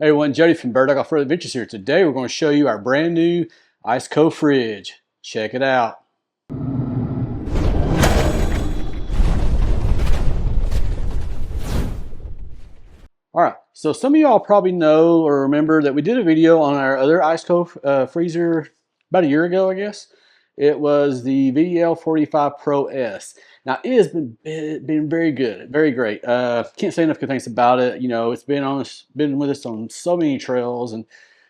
Hey everyone, Jody from Bird Dog Off-Road Adventures here. Today we're going to show you our brand new ICECO fridge. Check it out. Alright, so some of y'all probably know or remember that we did a video on our other ICECO freezer about a year ago, I guess. It was the VL45 Pro S. Now it has been very good, very great. Can't say enough good things about it. You know, it's been with us on so many trails, and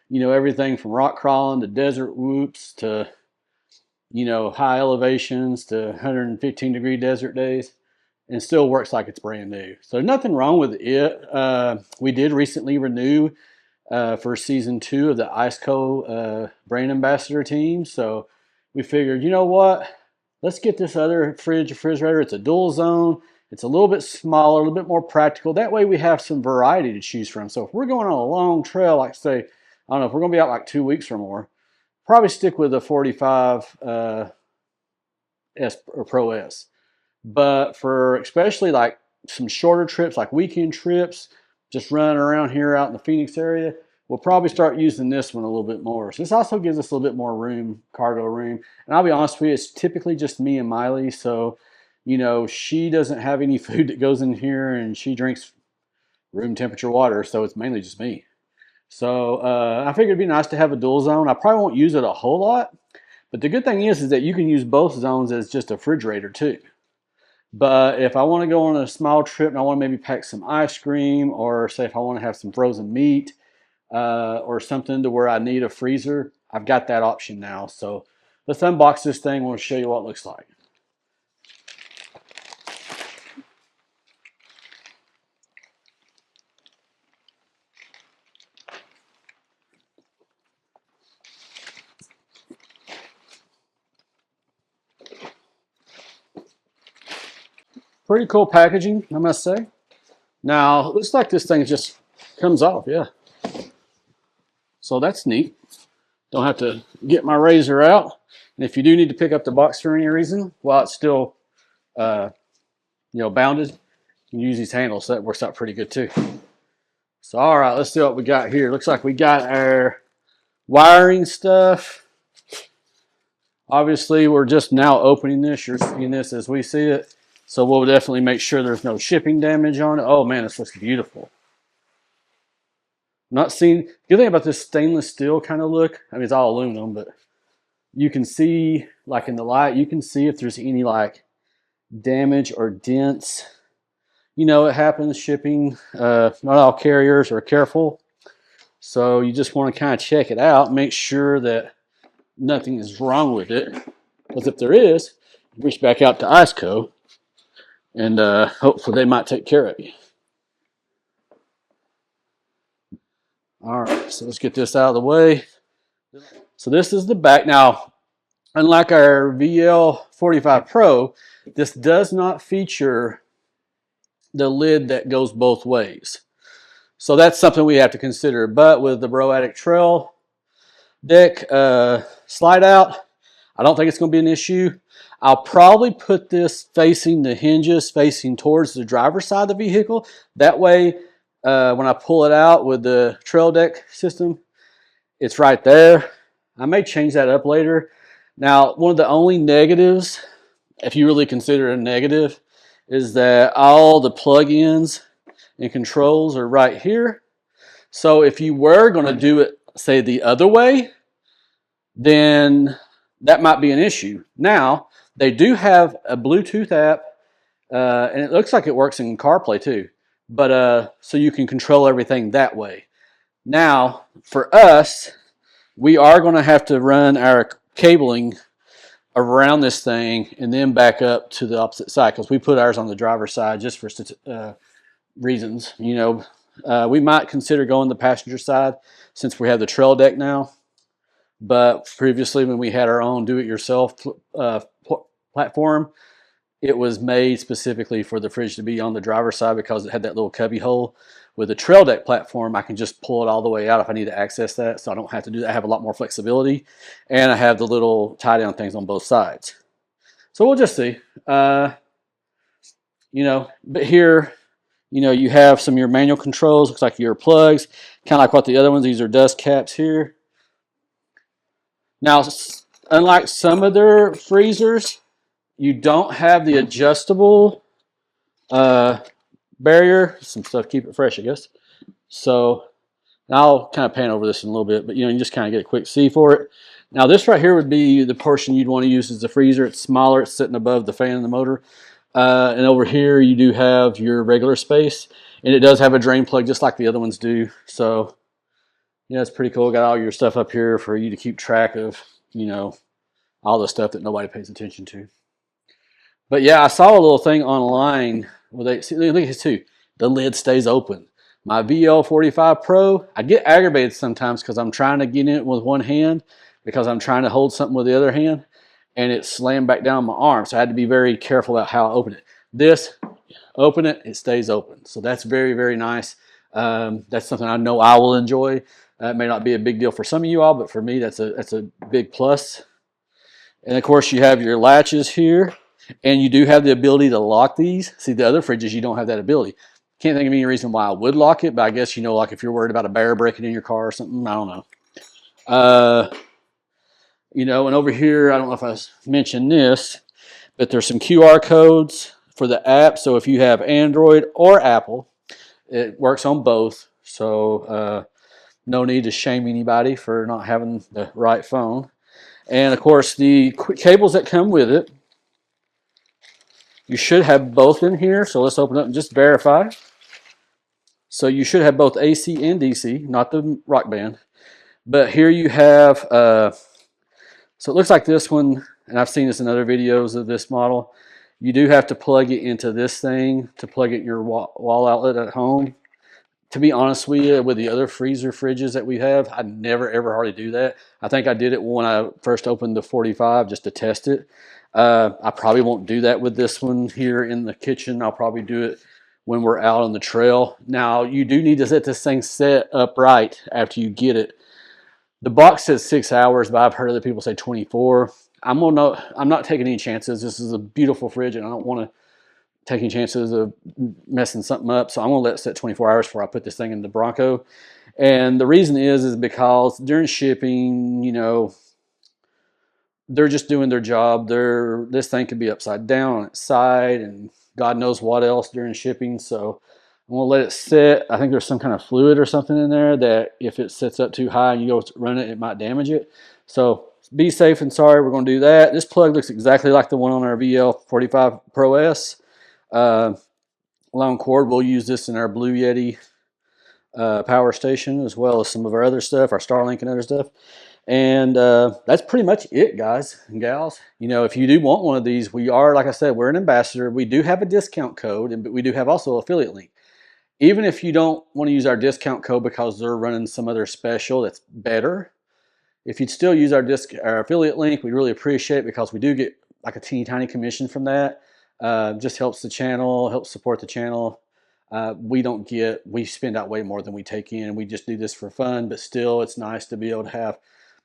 you know, everything from rock crawling to desert whoops to, you know, high elevations to 115-degree desert days, and still works like it's brand new. So nothing wrong with it. We did recently renew for season 2 of the ICECO brand ambassador team. So we figured, you know what? Let's get this other refrigerator. It's a dual zone. It's a little bit smaller, a little bit more practical. That way we have some variety to choose from. So if we're going on a long trail, like say, I don't know, if we're going to be out like 2 weeks or more, probably stick with the 45 S or Pro S. But for especially like some shorter trips, like weekend trips, just running around here out in the Phoenix area, we'll probably start using this one a little bit more. So this also gives us a little bit more room, cargo room. And I'll be honest with you, it's typically just me and Miley. So, you know, she doesn't have any food that goes in here, and she drinks room temperature water. So it's mainly just me. So I figured it'd be nice to have a dual zone. I probably won't use it a whole lot, but the good thing is that you can use both zones as just a refrigerator too. But if I want to go on a small trip and I want to maybe pack some ice cream, or say if I want to have some frozen meat or something to where I need a freezer, I've got that option now. So let's unbox this thing. I want to show you what it looks like. Pretty cool packaging, I must say. Now, it looks like this thing just comes off, yeah. So that's neat. Don't have to get my razor out. And if you do need to pick up the box for any reason, while it's still, you know, bounded, you can use these handles. So that works out pretty good too. So, all right, let's see what we got here. Looks like we got our wiring stuff. Obviously, we're just now opening this. You're seeing this as we see it. So we'll definitely make sure there's no shipping damage on it. Oh man, this looks beautiful. Not seeing, the good thing about this stainless steel kind of look, I mean, it's all aluminum, but you can see, like in the light, you can see if there's any like damage or dents. You know, it happens shipping. Not all carriers are careful. So you just want to kind of check it out, make sure that nothing is wrong with it. Because if there is, reach back out to ICECO, and hopefully they might take care of you. All right, so let's get this out of the way. So this is the back. Now, unlike our VL45 Pro, this does not feature the lid that goes both ways. So that's something we have to consider. But with the Bro Attic Trail deck slide out, I don't think it's going to be an issue. I'll probably put this facing the hinges, facing towards the driver's side of the vehicle. That way, when I pull it out with the trail deck system, it's right there. I may change that up later. Now, one of the only negatives, if you really consider it a negative, is that all the plug-ins and controls are right here. So if you were going to do it, say, the other way, then that might be an issue. Now, they do have a Bluetooth app, and it looks like it works in CarPlay too. But so you can control everything that way. Now, for us, we are going to have to run our cabling around this thing and then back up to the opposite side, because we put ours on the driver's side just for reasons. You know, we might consider going the passenger side since we have the trail deck now. But previously, when we had our own do-it-yourself platform, it was made specifically for the fridge to be on the driver's side because it had that little cubby hole. With the trail deck platform, I can just pull it all the way out if I need to access that, so I don't have to do that. I have a lot more flexibility, and I have the little tie-down things on both sides. So we'll just see. You know, but here, You know, you have some of your manual controls, looks like your plugs, kind of like what the other ones, these are dust caps here. Now, unlike some of their freezers, you don't have the adjustable barrier. Some stuff, keep it fresh, I guess. So I'll kind of pan over this in a little bit, but you know, you just kind of get a quick see for it. Now this right here would be the portion you'd want to use as the freezer. It's smaller, it's sitting above the fan and the motor. And over here you do have your regular space, and it does have a drain plug just like the other ones do. So yeah, it's pretty cool. Got all your stuff up here for you to keep track of, you know, all the stuff that nobody pays attention to. But yeah, I saw a little thing online where they see, look at this too. The lid stays open. My VL45 Pro, I get aggravated sometimes because I'm trying to get in it with one hand because I'm trying to hold something with the other hand, and it slammed back down my arm. So I had to be very careful about how I open it. This, open it, it stays open. So that's very, very nice. That's something I know I will enjoy. It may not be a big deal for some of you all, but for me, that's a big plus. And of course, you have your latches here, and you do have the ability to lock these. See, the other fridges, you don't have that ability. Can't think of any reason why I would lock it, but I guess, you know, like if you're worried about a bear breaking in your car or something, I don't know. You know, and over here, I don't know if I mentioned this, but there's some QR codes for the app. So if you have Android or Apple, it works on both. So no need to shame anybody for not having the right phone. And of course, the cables that come with it, you should have both in here. So let's open up and just verify. So you should have both AC and DC, not the Rock Band. But here you have, so it looks like this one, and I've seen this in other videos of this model. You do have to plug it into this thing to plug it in your wall outlet at home. To be honest with you, with the other freezer fridges that we have, I never ever hardly do that. I think I did it when I first opened the 45 just to test it. I probably won't do that with this one here in the kitchen. I'll probably do it when we're out on the trail. Now, you do need to set this thing set up right after you get it. The box says 6 hours, but I've heard other people say 24. I'm not taking any chances. This is a beautiful fridge, and I don't want to take any chances of messing something up. So I'm going to let it set 24 hours before I put this thing in the Bronco. And the reason is because during shipping, you know, they're just doing their job. This thing could be upside down on its side and God knows what else during shipping. So I'm going to let it sit. I think there's some kind of fluid or something in there that if it sits up too high and you go to run it, it might damage it. So be safe and sorry. We're going to do that. This plug looks exactly like the one on our VL45 Pro S. Long cord, we'll use this in our Blue Yeti power station as well as some of our other stuff, our Starlink and other stuff. And that's pretty much it, guys and gals. You know, if you do want one of these, we are, like I said, we're an ambassador. We do have a discount code, but we do have also affiliate link. Even if you don't want to use our discount code because they're running some other special that's better, if you'd still use our affiliate link, we really appreciate it because we do get like a teeny tiny commission from that. Just helps the channel, helps support the channel. We spend out way more than we take in, and we just do this for fun, but still it's nice to be able to have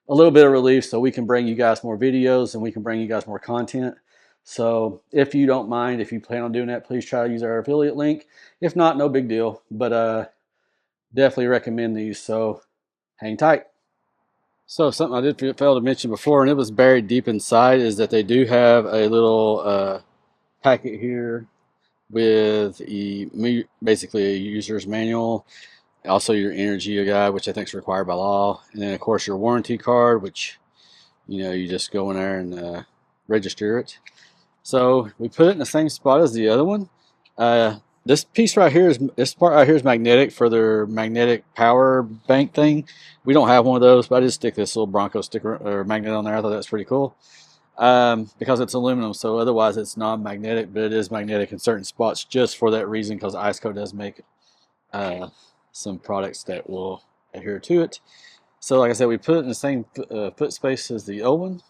a little bit of relief so we can bring you guys more videos and we can bring you guys more content. So if you don't mind, if you plan on doing that, please try to use our affiliate link. If not, no big deal, but definitely recommend these. So hang tight. So something I did fail to mention before, and it was buried deep inside, is that they do have a little packet here with basically a user's manual, also your energy guide, which I think is required by law, and then of course your warranty card, which, you know, you just go in there and register it. So we put it in the same spot as the other one. This piece right here this part right here is magnetic for their magnetic power bank thing. We don't have one of those, but I just stick this little Bronco sticker or magnet on there. I thought that's pretty cool. Because it's aluminum, so otherwise it's non-magnetic, but it is magnetic in certain spots just for that reason, because ICECO does make some products that will adhere to it. So like I said, we put it in the same foot space as the old one.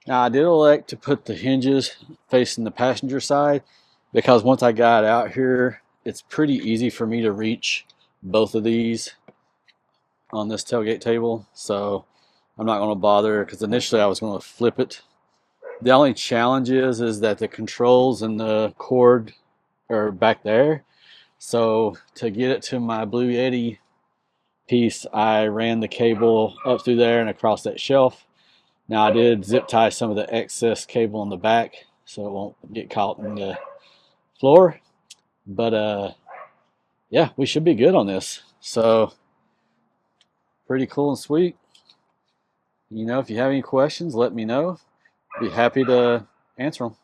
Now I did elect to put the hinges facing the passenger side because once I got out here, it's pretty easy for me to reach both of these on this tailgate table. So I'm not going to bother, because initially I was going to flip it. The only challenge is that the controls and the cord are back there. So to get it to my Blue Yeti piece, I ran the cable up through there and across that shelf. Now I did zip tie some of the excess cable in the back so it won't get caught in the floor. But yeah, we should be good on this. So pretty cool and sweet. You know, if you have any questions, let me know. Be happy to answer them.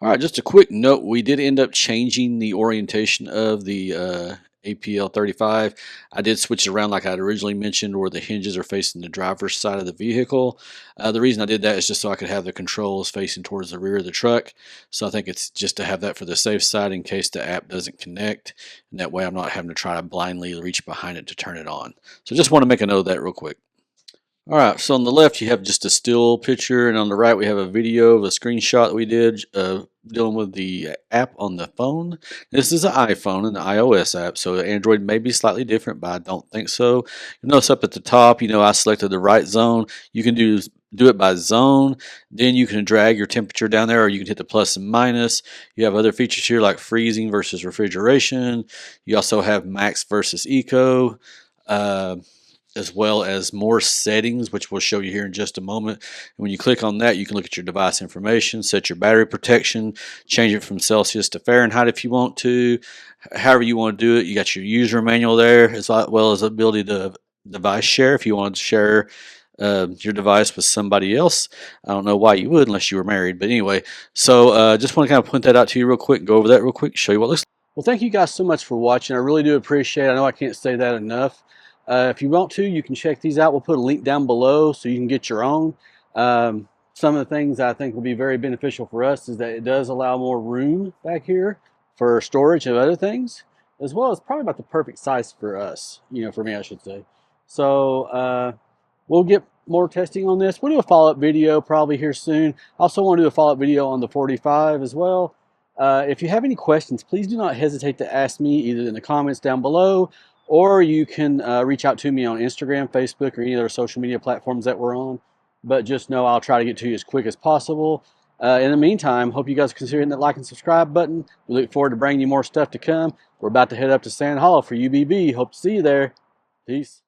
All right, just a quick note. We did end up changing the orientation of the APL35. I did switch it around like I had originally mentioned, where the hinges are facing the driver's side of the vehicle. The reason I did that is just so I could have the controls facing towards the rear of the truck. So I think it's just to have that for the safe side in case the app doesn't connect. And that way I'm not having to try to blindly reach behind it to turn it on. So just want to make a note of that real quick. All right, so on the left you have just a still picture, and on the right we have a video of a screenshot that we did dealing with the app on the phone. This is an iPhone and the iOS app, so Android may be slightly different, but I don't think so. You'll notice up at the top, I selected the right zone. You can do it by zone. Then you can drag your temperature down there, or you can hit the plus and minus. You have other features here like freezing versus refrigeration. You also have max versus eco. As well as more settings, which we'll show you here in just a moment. And when you click on that, you can look at your device information, set your battery protection, change it from Celsius to Fahrenheit if you want to, however you want to do it. You got your user manual there, as well as the ability to device share if you want to share your device with somebody else. I don't know why you would unless you were married, but anyway. So just want to kind of point that out to you real quick, go over that real quick, show you what it looks like. Well, thank you guys so much for watching. I really do appreciate it. I know I can't say that enough. If you want to, you can check these out. We'll put a link down below so you can get your own. Some of the things I think will be very beneficial for us is that it does allow more room back here for storage of other things, as well as probably about the perfect size for us, for me, I should say. So we'll get more testing on this. We'll do a follow-up video probably here soon. I also want to do a follow-up video on the 45 as well. If you have any questions, please do not hesitate to ask me either in the comments down below, or you can reach out to me on Instagram, Facebook, or any other social media platforms that we're on. But just know I'll try to get to you as quick as possible. In the meantime, hope you guys consider hitting that like and subscribe button. We look forward to bringing you more stuff to come. We're about to head up to Sand Hollow for UBB. Hope to see you there. Peace.